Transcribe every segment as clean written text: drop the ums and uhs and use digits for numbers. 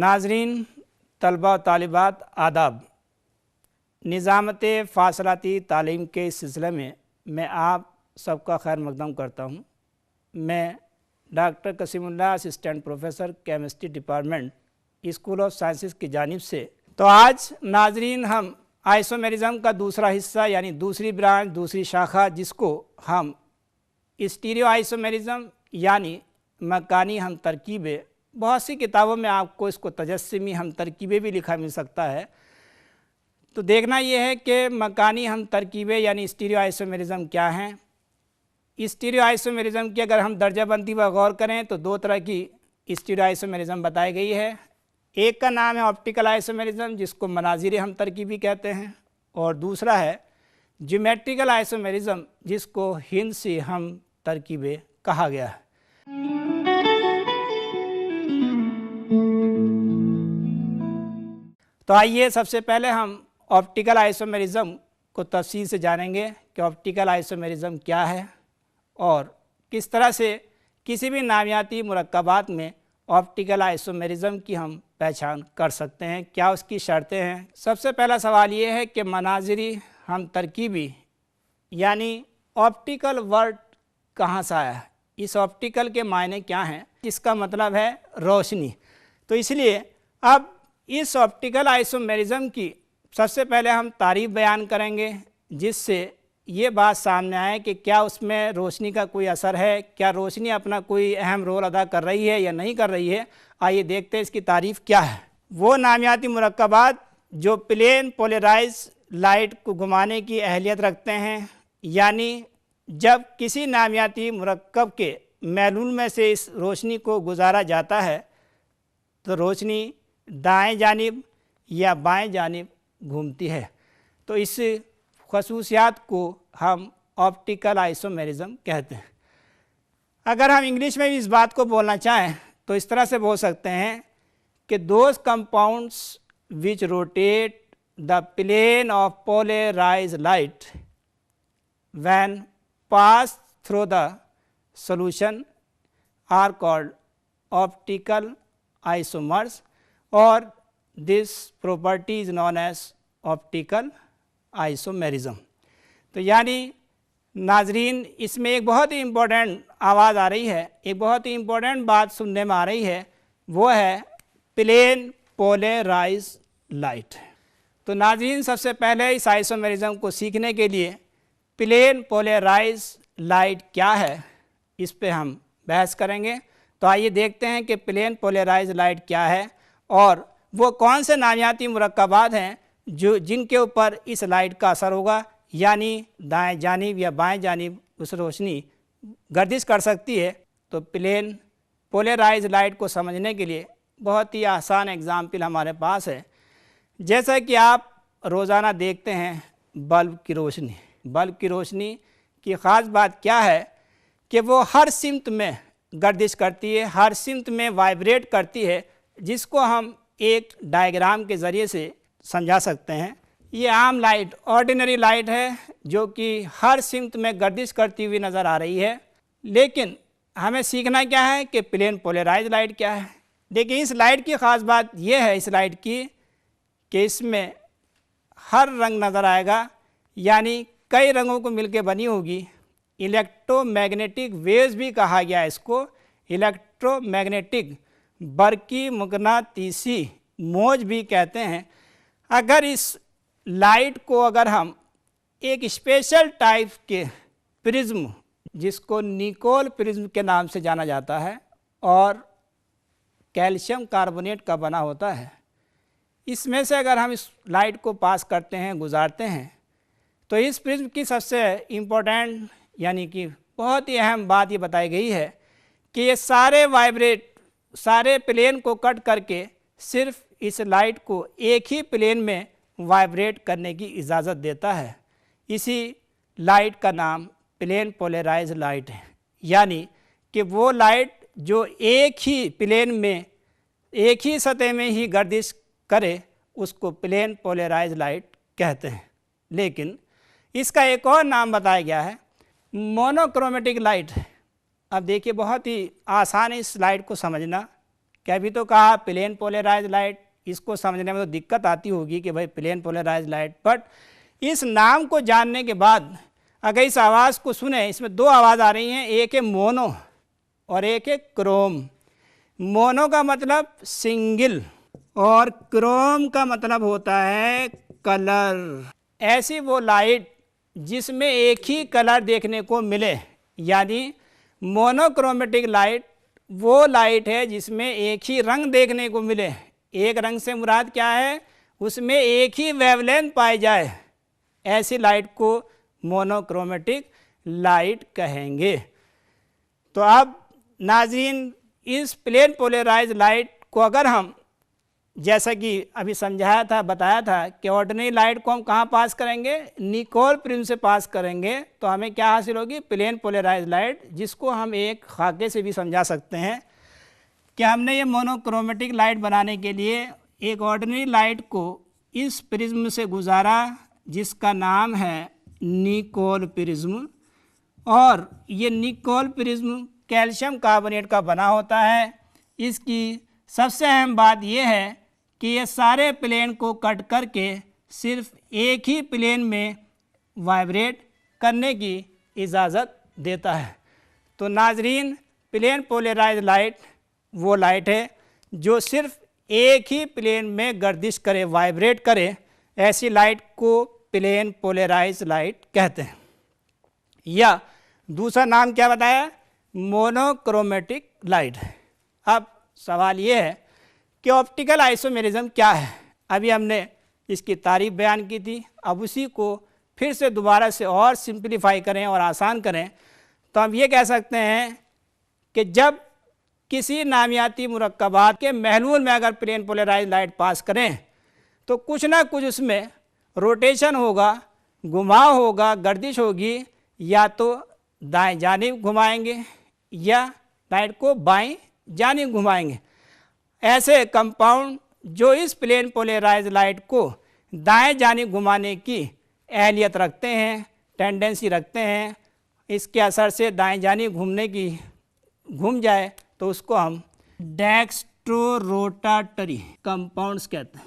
नाजरीन, तलबा व तालिबात आदाब। निज़ामत फ़ासलाती तालीम के इस सिलसिले में मैं आप सबका खैर मकदम करता हूँ। मैं doctor Kasimullah, assistant professor chemistry department, school of sciences की जानिब से। तो आज नाजरीन हम आइसोमेरिज़म का दूसरा हिस्सा यानी दूसरी ब्रांच, दूसरी शाखा, जिसको हम स्टीरियो आइसोमेरिज़म यानी मकानी हम तरकीबें, बहुत सी किताबों में आपको इसको तजस्सुमी हम तरकीबें भी लिखा मिल सकता है। तो देखना यह है कि मकानी हम तरकीबें यानी स्टीरियो आइसोमेरिज़म क्या हैं। स्टीरियो आइसोमेरिज़म की अगर हम दर्जाबंदी पर गौर करें तो दो तरह की स्टीरियो आइसोमेरिज़म बताई गई है। एक का नाम है ऑप्टिकल आइसोमेरिज़म, जिसको मनाजिर हम तरकीबी कहते हैं, और दूसरा है ज्योमेट्रिकल आइसोमेरिज़म, जिसको हिंसी हम तरकीबें कहा गया है। तो आइए सबसे पहले हम ऑप्टिकल आइसोमेरिज़म को तफसील से जानेंगे कि ऑप्टिकल आइसोमेरिज़म क्या है और किस तरह से किसी भी नामियाती मुरक्कबात में ऑप्टिकल आइसोमेरिज़म की हम पहचान कर सकते हैं, क्या उसकी शर्तें हैं। सबसे पहला सवाल ये है कि मनाजिरी हम तरकीबी यानी ऑप्टिकल वर्ड कहाँ से आया है, इस ऑप्टिकल के मायने क्या हैं। इसका मतलब है रोशनी। तो इसलिए अब इस ऑप्टिकल आइसोमेरिज़म की सबसे पहले हम तारीफ़ बयान करेंगे, जिससे ये बात सामने आए कि क्या उसमें रोशनी का कोई असर है, क्या रोशनी अपना कोई अहम रोल अदा कर रही है या नहीं कर रही है। आइए देखते हैं इसकी तारीफ़ क्या है। वो नामियाती मुरक्कबात जो प्लेन पोलराइज लाइट को घुमाने की अहलियत रखते हैं, यानी जब किसी नामियाती मुरक्कब के मैलूल में से इस रोशनी को गुजारा जाता है तो रोशनी दाएं जानिब या बाएं जानिब घूमती है। तो इस खसूसियात को हम ऑप्टिकल आइसोमेरिज़म कहते हैं। अगर हम इंग्लिश में भी इस बात को बोलना चाहें तो इस तरह से बोल सकते हैं कि those compounds which rotate the plane of polarised light when pass through the solution are called optical isomers और this property is known as optical isomerism. तो यानी नाजरीन, इसमें एक बहुत ही इम्पोर्टेंट आवाज़ आ रही है, एक बहुत ही इम्पोर्टेंट बात सुनने में आ रही है, वो है प्लेन पोलराइज लाइट। तो नाजरीन, सबसे पहले इस आइसोमेरिज़म को सीखने के लिए प्लेन पोलराइज लाइट क्या है, इस पे हम बहस करेंगे। तो आइए देखते हैं कि प्लेन पोलराइज लाइट क्या है और वो कौन से नामियाती मुरक्कबात हैं जो जिनके ऊपर इस लाइट का असर होगा, यानी दाएं जानिब या बाएं जानिब उस रोशनी गर्दिश कर सकती है। तो प्लेन पोलराइज लाइट को समझने के लिए बहुत ही आसान एग्ज़ाम्पल हमारे पास है। जैसा कि आप रोज़ाना देखते हैं बल्ब की रोशनी। बल्ब की रोशनी की ख़ास बात क्या है कि वो हर सिमत में गर्दिश करती है, हर सिमत में वाइब्रेट करती है, जिसको हम एक डायग्राम के ज़रिए से समझा सकते हैं। ये आम लाइट, ऑर्डिनरी लाइट है, जो कि हर सिमत में गर्दिश करती हुई नज़र आ रही है। लेकिन हमें सीखना क्या है कि प्लेन पोलराइज लाइट क्या है। देखिए, इस लाइट की ख़ास बात यह है इस लाइट की कि इसमें हर रंग नज़र आएगा, यानी कई रंगों को मिलकर बनी होगी। इलेक्ट्रोमैग्नेटिक वेव्स भी कहा गया है इसको, इलेक्ट्रोमैग्नेटिक बरकी मकनातीसी मौज भी कहते हैं। अगर इस लाइट को अगर हम एक स्पेशल टाइप के प्रिज्म, जिसको निकोल प्रिज्म के नाम से जाना जाता है और कैल्शियम कार्बोनेट का बना होता है, इसमें से अगर हम इस लाइट को पास करते हैं, गुजारते हैं, तो इस प्रिज्म की सबसे इम्पोर्टेंट यानी कि बहुत ही अहम बात ये बताई गई है कि ये सारे प्लेन को कट करके सिर्फ इस लाइट को एक ही प्लेन में वाइब्रेट करने की इजाज़त देता है। इसी लाइट का नाम प्लेन पोलराइज लाइट है, यानी कि वो लाइट जो एक ही प्लेन में, एक ही सतह में ही गर्दिश करे, उसको प्लेन पोलराइज लाइट कहते हैं। लेकिन इसका एक और नाम बताया गया है, मोनोक्रोमेटिक लाइट। अब देखिए, बहुत ही आसान है इस लाइट को समझना क्या भी तो कहा प्लेन पोलराइज लाइट, इसको समझने में तो दिक्कत आती होगी कि भाई प्लेन पोलराइज लाइट, बट इस नाम को जानने के बाद अगर इस आवाज़ को सुने, इसमें दो आवाज़ आ रही हैं, एक है मोनो और एक है क्रोम। मोनो का मतलब सिंगल और क्रोम का मतलब होता है कलर। ऐसी वो लाइट जिसमें एक ही कलर देखने को मिले, यानी मोनोक्रोमेटिक लाइट वो लाइट है जिसमें एक ही रंग देखने को मिले। एक रंग से मुराद क्या है, उसमें एक ही वेवलेंथ पाई जाए, ऐसी लाइट को मोनोक्रोमेटिक लाइट कहेंगे। तो अब नाज़रीन, इस प्लेन पोलराइज लाइट को अगर हम, जैसा कि अभी समझाया था, बताया था कि ऑर्डिनरी लाइट को हम कहाँ पास करेंगे, निकोल प्रिज्म से पास करेंगे, तो हमें क्या हासिल होगी, प्लेन पोलराइज लाइट, जिसको हम एक खाके से भी समझा सकते हैं कि हमने ये मोनोक्रोमेटिक लाइट बनाने के लिए एक ऑर्डिनरी लाइट को इस प्रिज्म से गुजारा जिसका नाम है निकोल प्रिज्म। और ये निकोल प्रिज्म कैल्शियम कार्बोनेट का बना होता है। इसकी सबसे अहम बात यह है कि ये सारे प्लेन को कट करके सिर्फ एक ही प्लेन में वाइब्रेट करने की इजाज़त देता है। तो नाजरीन, प्लेन पोलराइज लाइट वो लाइट है जो सिर्फ एक ही प्लेन में गर्दिश करे, वाइब्रेट करे, ऐसी लाइट को प्लेन पोलराइज लाइट कहते हैं। या दूसरा नाम क्या बताया, मोनोक्रोमेटिक लाइट। अब सवाल ये है कि ऑप्टिकल आइसोमेरिज्म क्या है। अभी हमने इसकी तारीफ बयान की थी, अब उसी को फिर से दोबारा से और सिंप्लीफाई करें और आसान करें तो हम ये कह सकते हैं कि जब किसी नामियाती मुरक्कबात के महलूल में अगर प्लेन पोलराइज लाइट पास करें तो कुछ ना कुछ उसमें रोटेशन होगा, घुमाव होगा, गर्दिश होगी, या तो दाएं जानिब घुमाएंगे या लाइट को बाएं जानिब घुमाएंगे। ऐसे कंपाउंड जो इस प्लेन पोलराइज लाइट को दाएं जानिब घुमाने की अहलियत रखते हैं, टेंडेंसी रखते हैं, इसके असर से दाएं जानिब घूम जाए तो उसको हम डेक्स्ट्रोरोटाटरी कंपाउंड्स कहते हैं।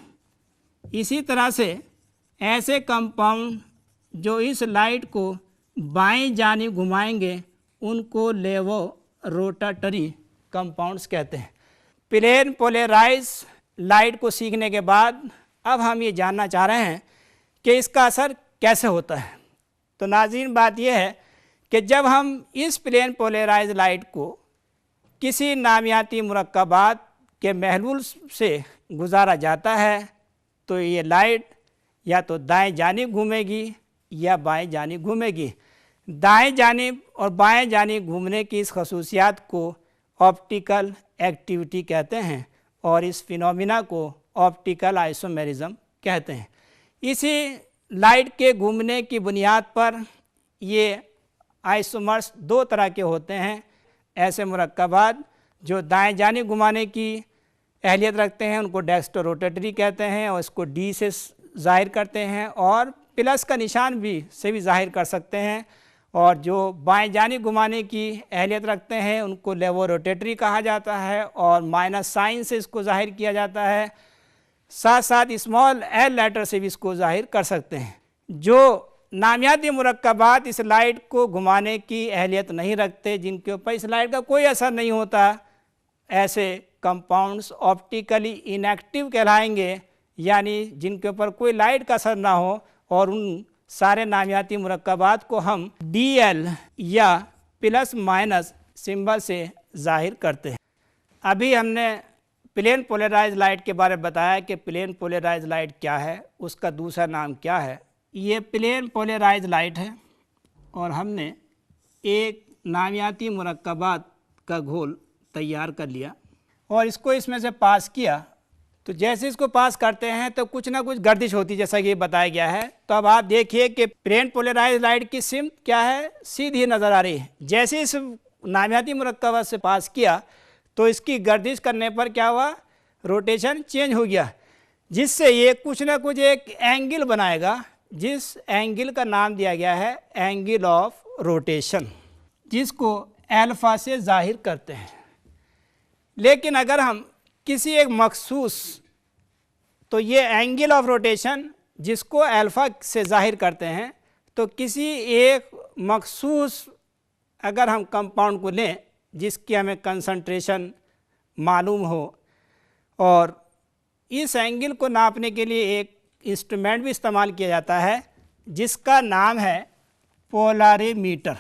इसी तरह से ऐसे कंपाउंड जो इस लाइट को बाएं जानिब घुमाएंगे उनको लेवो रोटाटरी कंपाउंड्स कहते हैं। प्लेन पोलराइज लाइट को सीखने के बाद अब हम ये जानना चाह रहे हैं कि इसका असर कैसे होता है। तो नाज़रीन, बात यह है कि जब हम इस प्लेन पोलराइज लाइट को किसी नामियाती मुरक्कबात के महलूल से गुजारा जाता है तो ये लाइट या तो दाएं जानिब घूमेगी या बाएं जानिब घूमेगी। दाएं जानिब और बाएं जानिब घूमने की इस खसूसियात को ऑप्टिकल एक्टिविटी कहते हैं और इस फिनोमिना को ऑप्टिकल आइसोमेरिज्म कहते हैं। इसी लाइट के घूमने की बुनियाद पर ये आइसोमर्स दो तरह के होते हैं। ऐसे मुरक्कबात जो दाएं जानिब घुमाने की अहलियत रखते हैं उनको डेक्स्ट्रोरोटेटरी कहते हैं और इसको डी से ज़ाहिर करते हैं और प्लस का निशान भी से भी ज़ाहिर कर सकते हैं। और जो बाएं जानिब घुमाने की अहलियत रखते हैं उनको लेवोरोटेटरी कहा जाता है और माइनस साइन से इसको ज़ाहिर किया जाता है। साथ साथ स्मॉल एल लेटर से भी इसको ज़ाहिर कर सकते हैं। जो नामियाती मुरक्कबात इस लाइट को घुमाने की अहलियत नहीं रखते, जिनके ऊपर इस लाइट का कोई असर नहीं होता, ऐसे कंपाउंड्स ऑप्टिकली इनएक्टिव कहलाएंगे, यानी जिनके ऊपर कोई लाइट का असर ना हो। और उन सारे नामियाती मुरक्कबात को हम DL या प्लस माइनस सिंबल से ज़ाहिर करते हैं। अभी हमने प्लेन पोलराइज लाइट के बारे में बताया कि प्लेन पोलराइज लाइट क्या है, उसका दूसरा नाम क्या है। ये प्लेन पोलराइज लाइट है और हमने एक नामियाती मुरक्कबात का घोल तैयार कर लिया और इसको इसमें से पास किया। तो जैसे इसको पास करते हैं तो कुछ ना कुछ गर्दिश होती है, जैसा कि ये बताया गया है। तो अब आप देखिए कि प्लेन पोलराइज लाइट की सिम क्या है, सीधी नज़र आ रही है। जैसे इस नामियाती मुरक्कबात से पास किया तो इसकी गर्दिश करने पर क्या हुआ, रोटेशन चेंज हो गया, जिससे ये कुछ ना कुछ एक एंगल बनाएगा, जिस एंगल का नाम दिया गया है एंगल ऑफ रोटेशन, जिसको अल्फा से ज़ाहिर करते हैं। लेकिन अगर हम किसी एक मखसूस, तो ये एंगल ऑफ रोटेशन जिसको अल्फ़ा से ज़ाहिर करते हैं, तो किसी एक मखसूस अगर हम कंपाउंड को लें जिसकी हमें कंसंट्रेशन मालूम हो, और इस एंगल को नापने के लिए एक इंस्ट्रूमेंट भी इस्तेमाल किया जाता है जिसका नाम है पोलरीमीटर।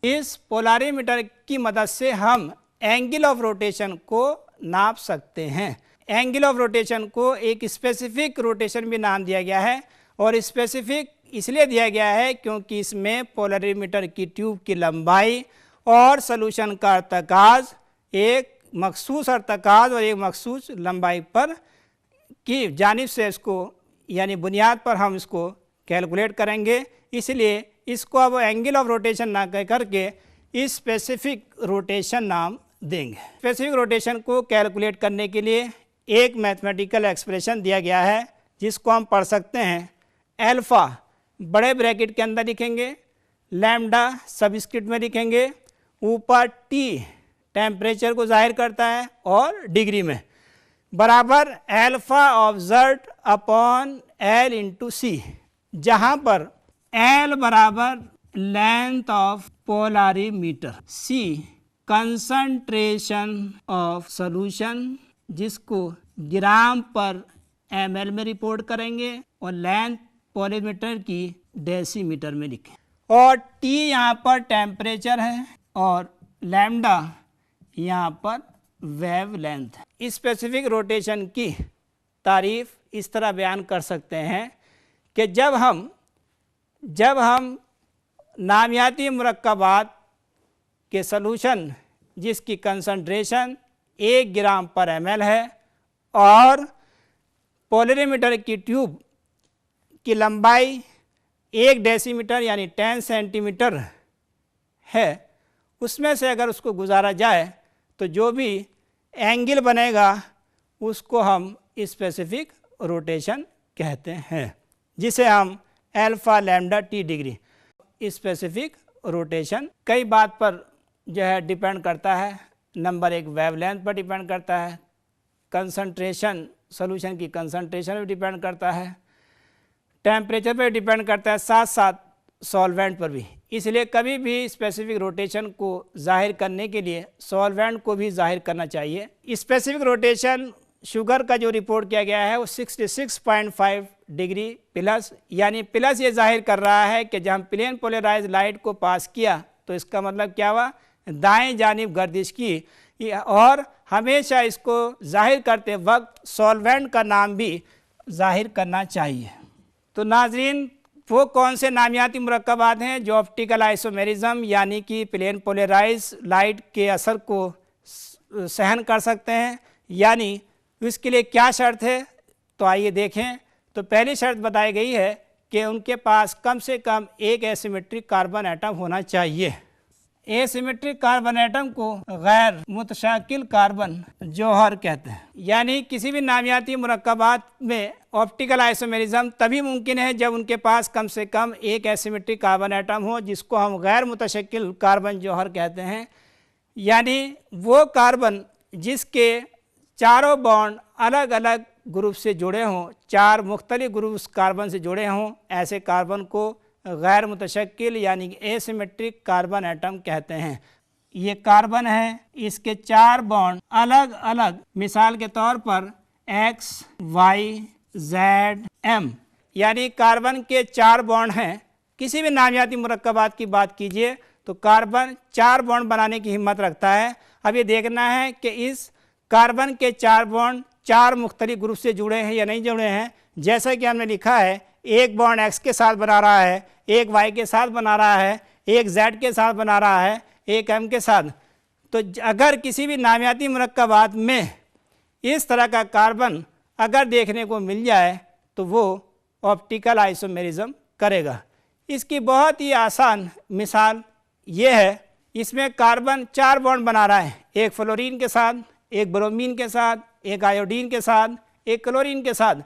इस पोलरीमीटर की मदद से हम एंगल ऑफ रोटेशन को नाप सकते हैं। एंगल ऑफ रोटेशन को एक स्पेसिफिक रोटेशन भी नाम दिया गया है, और स्पेसिफिक इसलिए दिया गया है क्योंकि इसमें पोलरीमीटर की ट्यूब की लंबाई और सॉल्यूशन का अर्तकाज एक मखसूस अर्तकाज और एक मखसूस लंबाई पर की जानिब से इसको यानी बुनियाद पर हम इसको कैलकुलेट करेंगे। इसलिए इसको अब एंगल ऑफ रोटेशन ना कह करके स्पेसिफिक रोटेशन नाम देंगे। स्पेसिफिक रोटेशन को कैलकुलेट करने के लिए एक मैथमेटिकल एक्सप्रेशन दिया गया है जिसको हम पढ़ सकते हैं। अल्फ़ा बड़े ब्रैकेट के अंदर लिखेंगे, लैम्डा सबस्क्रिप्ट में लिखेंगे, ऊपर टी टेम्परेचर को जाहिर करता है और डिग्री में, बराबर alpha observe upon L into C, जहाँ पर एल बराबर length of polarimeter, C concentration of solution जिसको ग्राम पर ml में रिपोर्ट करेंगे, और लेंथ पोलरीमीटर की डेसीमीटर में लिखें, और T यहाँ पर टेम्परेचर है और लैम्डा यहाँ पर वेव लेंथ है। स्पेसिफिक रोटेशन की तारीफ इस तरह बयान कर सकते हैं कि जब हम नामियाती मुरक्कबात के सॉल्यूशन जिसकी कंसंट्रेशन 1 ग्राम पर ml है और पोलरीमीटर की ट्यूब की लंबाई 1 डेसीमीटर यानी 10 सेंटीमीटर है, उसमें से अगर उसको गुजारा जाए तो जो भी एंगल बनेगा उसको हम स्पेसिफिक रोटेशन कहते हैं, जिसे हम alpha lambda T degree. Specific rotation कई बात पर जो है डिपेंड करता है। नंबर 1 वेवलेंथ पर डिपेंड करता है, कंसंट्रेशन सॉल्यूशन की कंसंट्रेशन पर डिपेंड करता है, टेम्परेचर पर डिपेंड करता है, साथ साथ सॉल्वेंट पर भी। इसलिए कभी भी स्पेसिफिक रोटेशन को जाहिर करने के लिए सॉल्वेंट को भी जाहिर करना चाहिए। स्पेसिफिक रोटेशन शुगर का जो रिपोर्ट किया गया है वो 66.5 डिग्री प्लस, यानी प्लस ये जाहिर कर रहा है कि जब हम प्लेन पोलराइज लाइट को पास किया तो इसका मतलब क्या हुआ, दाएं जानिब गर्दिश की। और हमेशा इसको जाहिर करते वक्त सॉल्वेंट का नाम भी जाहिर करना चाहिए। तो नाजरीन, वो कौन से नामियाती मुरक्कबात हैं जो ऑप्टिकल आइसोमेरिज्म यानी कि प्लेन पोलराइज लाइट के असर को सहन कर सकते हैं, यानी इसके लिए क्या शर्त है, तो आइए देखें। तो पहली शर्त बताई गई है कि उनके पास कम से कम एक एसिमेट्रिक कार्बन एटम होना चाहिए। एसिमेट्रिक कार्बन एटम को गैर मुतशाकिल कार्बन जौहर कहते हैं। यानी किसी भी नामियाती मुरक्कबात में ऑप्टिकल आइसोमेरिज्म तभी मुमकिन है जब उनके पास कम से कम एक एसिमेट्रिक कार्बन एटम हो, जिसको हम गैर मुतशक्किल कार्बन जौहर कहते हैं। यानी वो कार्बन जिसके चारों बॉन्ड अलग अलग ग्रुप से जुड़े हों, 4 मुख्तलिफ ग्रुप कार्बन से जुड़े हों, ऐसे कार्बन को गैर मुतशक्किल यानी एसिमेट्रिक कार्बन एटम कहते हैं। ये कार्बन है, इसके 4 बॉन्ड अलग अलग, मिसाल के तौर पर X, Y, Z, M, यानी कार्बन के 4 बॉन्ड हैं। किसी भी नामियाती मुरक्कबात की बात कीजिए तो कार्बन 4 बॉन्ड बनाने की हिम्मत रखता है। अब ये देखना है कि इस कार्बन के 4 बॉन्ड 4 मुख्तलिफ ग्रुप से जुड़े हैं या नहीं जुड़े हैं। जैसा कि हमने लिखा है, एक बॉन्ड X के साथ बना रहा है, एक Y के साथ बना रहा है, एक Z के साथ बना रहा है, एक M के साथ। तो अगर किसी भी नामियाती मुरक्कबात में इस तरह का कार्बन अगर देखने को मिल जाए तो वो ऑप्टिकल आइसोमेरिज्म करेगा। इसकी बहुत ही आसान मिसाल ये है, इसमें कार्बन 4 बॉन्ड बना रहा है, एक फ्लोरीन के साथ, एक ब्रोमीन के साथ, एक आयोडीन के साथ, एक क्लोरीन के साथ।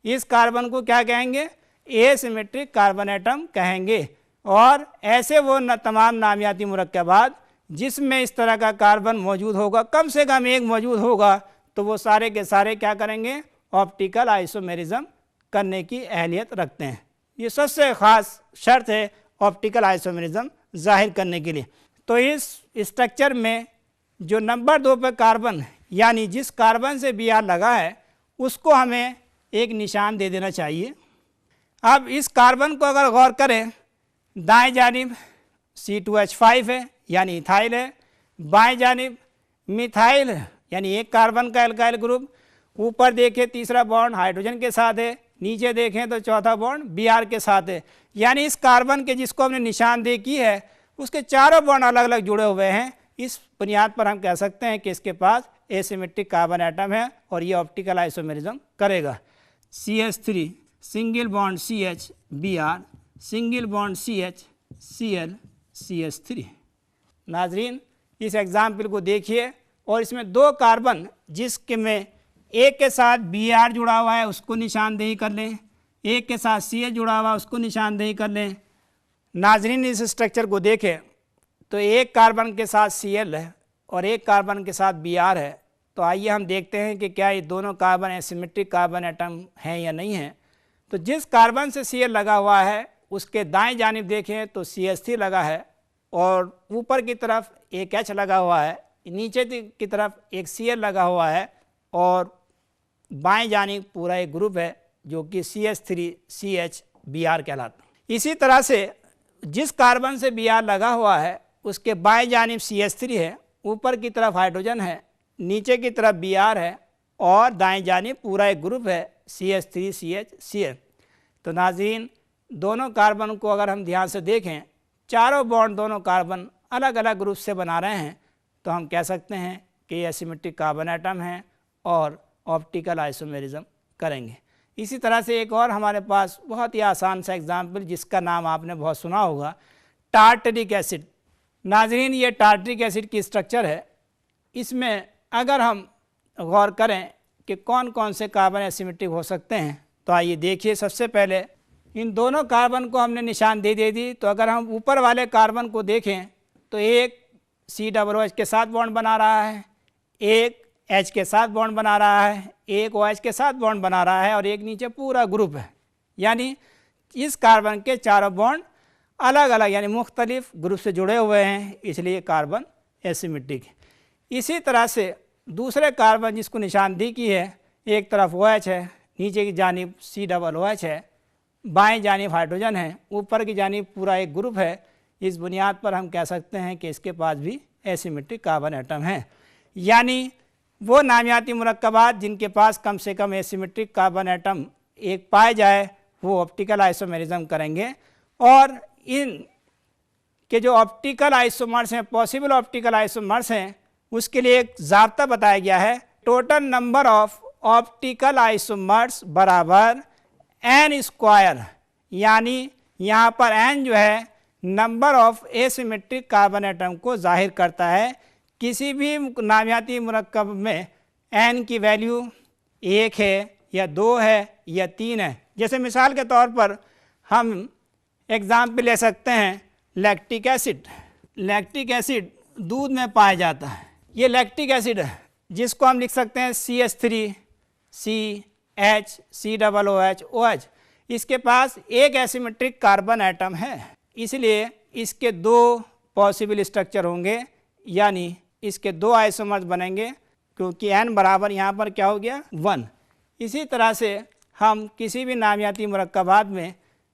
इस कार्बन को क्या कहेंगे, एसिमेट्रिक कार्बन एटम कहेंगे। और ऐसे वो तमाम नामियाती मुरक्कबात जिसमें इस तरह का कार्बन मौजूद होगा, कम से कम एक मौजूद होगा, तो वो सारे के सारे क्या करेंगे, ऑप्टिकल आइसोमेरिज्म करने की अहलियत रखते हैं। ये सबसे ख़ास शर्त है ऑप्टिकल आइसोमेरिज्म जाहिर करने के लिए। तो इस स्ट्रक्चर में जो नंबर 2 पर कार्बन, यानी जिस कार्बन से Br लगा है, उसको हमें एक निशान दे देना चाहिए। अब इस कार्बन को अगर गौर करें, दाएं जानिब C2H5 है यानी इथाइल है, बाएं जानिब मिथाइल यानी एक कार्बन का एल्काइल ग्रुप, ऊपर देखें तीसरा बॉन्ड हाइड्रोजन के साथ है, नीचे देखें तो चौथा बॉन्ड Br के साथ है। यानी इस कार्बन के जिसको हमने निशानदेही की है उसके चारों बॉन्ड अलग अलग जुड़े हुए हैं। इस बुनियाद पर हम कह सकते हैं कि इसके पास एसिमेट्रिक कार्बन एटम है और ये ऑप्टिकल आइसोमेरिज्म करेगा। CH3 single bond CH Br, single bond CH Cl CH3। नाजरीन, इस एग्जाम्पल को देखिए और इसमें 2 कार्बन जिसके में एक के साथ Br जुड़ा हुआ है उसको निशानदेही कर लें, एक के साथ CH जुड़ा हुआ उसको निशानदेही कर लें। नाजरीन, इस स्ट्रक्चर को देखें तो एक कार्बन के साथ Cl है और एक कार्बन के साथ Br है। तो आइए हम देखते हैं कि क्या ये दोनों कार्बन एसिमेट्रिक कार्बन एटम हैं या नहीं हैं। तो जिस कार्बन से Cl लगा हुआ है उसके दाएं जानिब देखें तो CH3 लगा है और ऊपर की तरफ एक H लगा हुआ है, नीचे की तरफ एक Cl लगा हुआ है और बाएं जानिब पूरा एक ग्रुप है जो कि CH3CH Br कहलाता है। इसी तरह से जिस कार्बन से Br लगा हुआ है उसके बाएं जानिब CH3 है, ऊपर की तरफ हाइड्रोजन है, नीचे की तरफ Br है और दाएं जानिब पूरा एक ग्रुप है CH3CH Cl। तो नाज़रीन, दोनों कार्बन को अगर हम ध्यान से देखें, चारों बॉन्ड दोनों कार्बन अलग अलग ग्रुप से बना रहे हैं, तो हम कह सकते हैं कि ये एसिमेट्रिक कार्बन एटम हैं और ऑप्टिकल आइसोमेरिज्म करेंगे। इसी तरह से एक और हमारे पास बहुत ही आसान सा एग्जाम्पल जिसका नाम आपने बहुत सुना होगा, टार्टरिक एसिड। नाजरीन, ये टार्टरिक एसिड की स्ट्रक्चर है। इसमें अगर हम गौर करें कि कौन कौन से कार्बन एसिमेट्रिक हो सकते हैं, तो आइए देखिए। सबसे पहले इन दोनों कार्बन को हमने निशानदेही दे दी। तो अगर हम ऊपर वाले कार्बन को देखें तो एक COOH के साथ बॉन्ड बना रहा है, एक H के साथ बॉन्ड बना रहा है, एक OH के साथ बॉन्ड बना रहा है और एक नीचे पूरा ग्रुप है। यानी इस कार्बन के चारों बॉन्ड अलग अलग यानी मुख्तलिफ ग्रुप से जुड़े हुए हैं, इसलिए कार्बन एसिमेट्रिक है। इसी तरह से दूसरे कार्बन जिसको निशानदेही की है, एक तरफ OH है, नीचे की जानिब COOH है, बाएं जानिब हाइड्रोजन है, ऊपर की जानिब पूरा एक ग्रुप है। इस बुनियाद पर हम कह सकते हैं कि इसके पास भी एसिमेट्रिक कार्बन एटम हैं। यानी वो नामियाती मुरक्कबात जिनके पास कम से कम एसिमेट्रिक कार्बन एटम एक पाए जाए वो ऑप्टिकल आइसोमेरिज्म करेंगे। और इन के जो ऑप्टिकल आइसोमर्स हैं, पॉसिबल ऑप्टिकल आइसोमर्स हैं, उसके लिए एक ज़ाब्ता बताया गया है। Total number of optical isomers बराबर n², यानी यहाँ पर n जो है number of asymmetric carbon atom को जाहिर करता है। किसी भी नामियाती मुरक्कब में n की वैल्यू 1 है या 2 है या 3 है। जैसे मिसाल के तौर पर हम एग्ज़ाम्पल ले सकते हैं लैक्टिक एसिड। लैक्टिक एसिड दूध में पाया जाता है। ये लैक्टिक एसिड है जिसको हम लिख सकते हैं CH3 CH COOH OH। इसके पास एक एसिमेट्रिक कार्बन एटम है, इसलिए इसके 2 पॉसिबल स्ट्रक्चर होंगे, यानी इसके 2 आइसोमर्स बनेंगे क्योंकि n बराबर यहाँ पर क्या हो गया 1। इसी तरह से हम किसी भी नामियाती मुरक्कबात में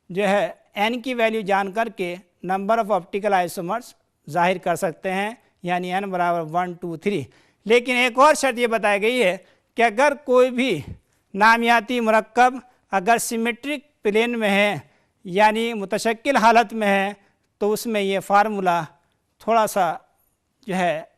जो है n की वैल्यू जान करके नंबर ऑफ ऑप्टिकल आइसोमर्स जाहिर कर सकते हैं, यानी n बराबर 1 2 3। लेकिन एक और शर्त ये बताई गई है कि अगर कोई भी नामियाती मुरक्कब अगर सिमेट्रिक प्लेन में है यानी मुतशक्किल हालत में है, तो उसमें ये फार्मूला थोड़ा सा जो है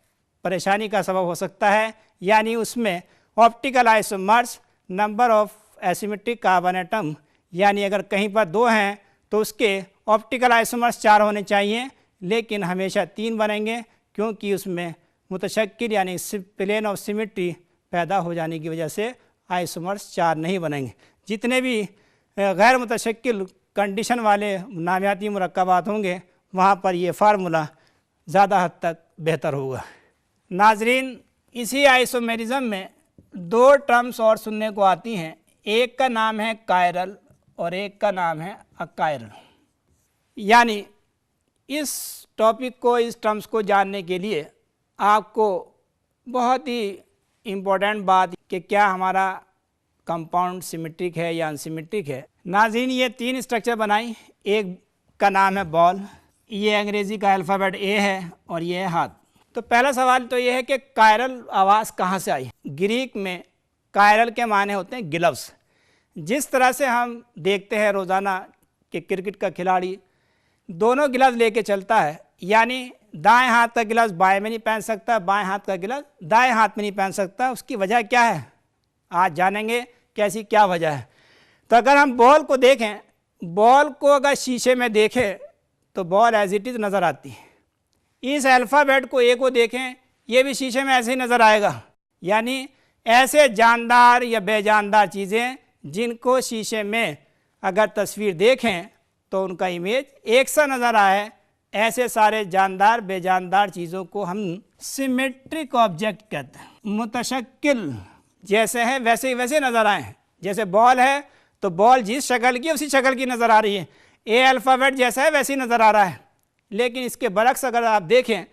परेशानी का सबब हो सकता है। यानी उसमें optical isomers number of asymmetric carbon atom, यानी अगर कहीं पर 2 हैं तो उसके ऑप्टिकल आइसोमर्स 4 होने चाहिए, लेकिन हमेशा 3 बनेंगे क्योंकि उसमें मुतशक्किल यानी प्लेन ऑफ सिमेट्री पैदा हो जाने की वजह से आइसोमर्स 4 नहीं बनेंगे। जितने भी गैर मुतशक्किल कंडीशन वाले नामियाती मुरक्कबात होंगे वहाँ पर ये फार्मूला ज़्यादा हद तक बेहतर होगा। नाजरीन, इसी आइसोमेरिज्म में दो टर्म्स और सुनने को आती हैं, एक का नाम है कायरल और एक का नाम है अकायरल। यानी इस टॉपिक को, इस टर्म्स को जानने के लिए आपको बहुत ही इम्पोर्टेंट बात कि क्या हमारा कंपाउंड सिमेट्रिक है या अनसिमेट्रिक है। नाज़रीन, ये तीन स्ट्रक्चर बनाई, एक का नाम है बॉल, ये अंग्रेज़ी का अल्फ़ाबेट ए है और ये है हाथ। तो पहला सवाल तो ये है कि कायरल आवाज़ कहाँ से आई। ग्रीक में कायरल के माने होते हैं ग्लव्स। जिस तरह से हम देखते हैं रोज़ाना कि क्रिकेट का खिलाड़ी दोनों ग्लव्स लेके चलता है, यानी दाएं हाथ का ग्लव्स बाएं में नहीं पहन सकता, बाएं हाथ का ग्लव्स दाएं हाथ में नहीं पहन सकता। उसकी वजह क्या है, आज जानेंगे कैसी क्या वजह है। तो अगर हम बॉल को देखें, बॉल को अगर शीशे में देखें तो बॉल एज इट इज़ नज़र आती है। इस अल्फ़ाबेट को ए को देखें, ये भी शीशे में ऐसे ही नज़र आएगा। यानी ऐसे जानदार या बेजानदार चीज़ें जिनको शीशे में अगर तस्वीर देखें तो उनका इमेज एक सा नज़र आए, ऐसे सारे जानदार बेजानदार चीज़ों को हम सिमेट्रिक ऑब्जेक्ट कहते हैं। मुतशक्किल जैसे है वैसे ही वैसे नज़र आए। जैसे बॉल है तो बॉल जिस शक्ल की उसी शक्ल की नज़र आ रही है, ए अल्फ़ाबेट जैसा है वैसे ही नज़र आ रहा है। लेकिन इसके बरक्स अगर आप देखें,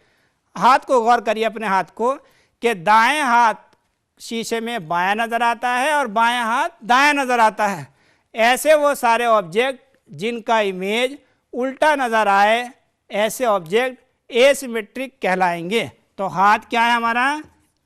हाथ को गौर करिए अपने हाथ को, कि दाएं हाथ शीशे में बायां नज़र आता है और बायां हाथ दायां नज़र आता है। ऐसे वो सारे ऑब्जेक्ट जिनका इमेज उल्टा नज़र आए, ऐसे ऑब्जेक्ट एसिमेट्रिक कहलाएंगे। तो हाथ क्या है हमारा,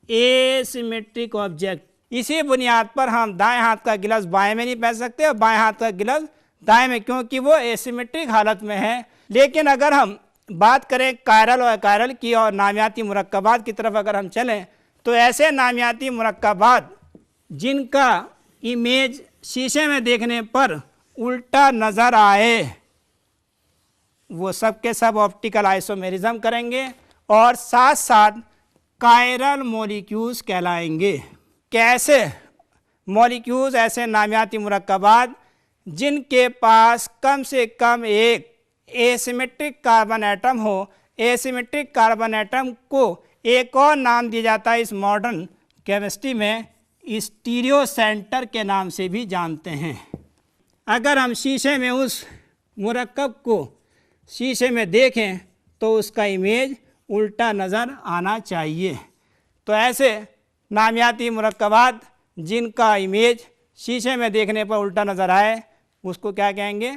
एसिमेट्रिक ऑब्जेक्ट। इसी बुनियाद पर हम दाएं हाथ का गिलास बाएं में नहीं पहन सकते और बाएं हाथ का गिलास दाएं में, क्योंकि वो एसिमेट्रिक हालत में है। लेकिन अगर हम बात करें कायरल और अकायरल की और नामियाती मुरक्कबात की तरफ अगर हम चलें, तो ऐसे नामियाती मुरक्कबात जिनका इमेज शीशे में देखने पर उल्टा नज़र आए, वो सब के सब ऑप्टिकल आइसोमेरिज्म करेंगे और साथ साथ कायरल मॉलिक्यूल्स कहलाएंगे। कैसे मॉलिक्यूल्स, ऐसे नामियाती मुरक्कबात जिनके पास कम से कम एक एसिमेट्रिक कार्बन एटम हो। एसिमेट्रिक कार्बन एटम को एक और नाम दिया जाता है इस मॉडर्न केमिस्ट्री में, स्टीरियो सेंटर के नाम से भी जानते हैं। अगर हम शीशे में उस मुरक्कब को शीशे में देखें तो उसका इमेज उल्टा नज़र आना चाहिए। तो ऐसे नामियाती मुरक्कबात जिनका इमेज शीशे में देखने पर उल्टा नज़र आए, उसको क्या कहेंगे,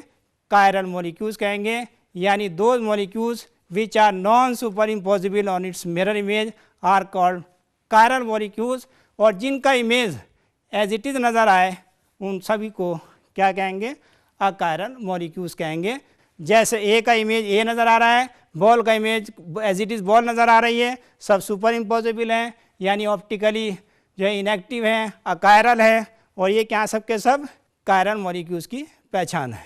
कायरल मॉलिक्यूल्स कहेंगे। यानी those molecules which are non super impossible on its mirror image are called chiral molecules. और जिनका इमेज एज इट इज़ नज़र आए, उन सभी को क्या कहेंगे, अकायरल मॉलिक्यूल्स कहेंगे। जैसे ए का इमेज ए नज़र आ रहा है, बॉल का image as it is ball नज़र आ रही है, सब सुपर इम्पॉसिबल हैं, यानी ऑप्टिकली जो है इनएक्टिव हैं, अकायरल है, और ये क्या सब के सब कायरल मॉलिक्यूल्स की पहचान है।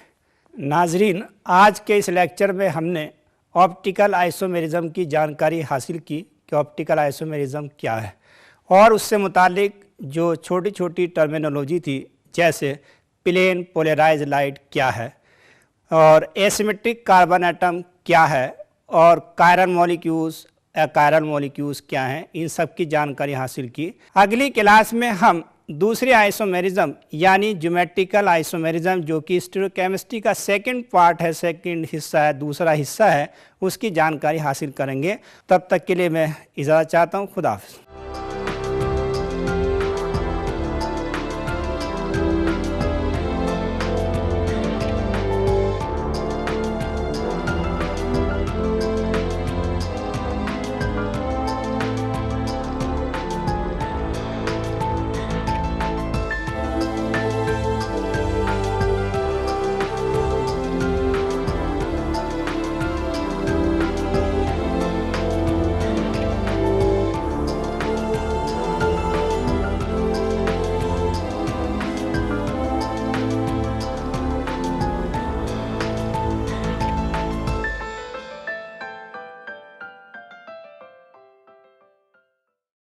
नाजरीन, आज के इस लेक्चर में हमने ऑप्टिकल आइसोमेरिज्म की जानकारी हासिल की कि ऑप्टिकल आइसोमेरिज्म क्या है, और उससे मुतालिक जो छोटी छोटी टर्मिनोलॉजी थी, जैसे प्लेन पोलराइज लाइट क्या है, और एसिमेट्रिक कार्बन एटम क्या है, और कायरल मॉलिक्यूल्स अकायरल मॉलिक्यूल्स क्या हैं, इन सब की जानकारी हासिल की। अगली क्लास में हम दूसरे आइसोमेरिज्म यानी ज्योमेट्रिकल आइसोमेरिज्म, जो कि स्टीरियोकेमिस्ट्री का सेकंड पार्ट है, सेकंड हिस्सा है, दूसरा हिस्सा है, उसकी जानकारी हासिल करेंगे। तब तक के लिए मैं इजाज़त चाहता हूँ। खुदा हाफ़िज़।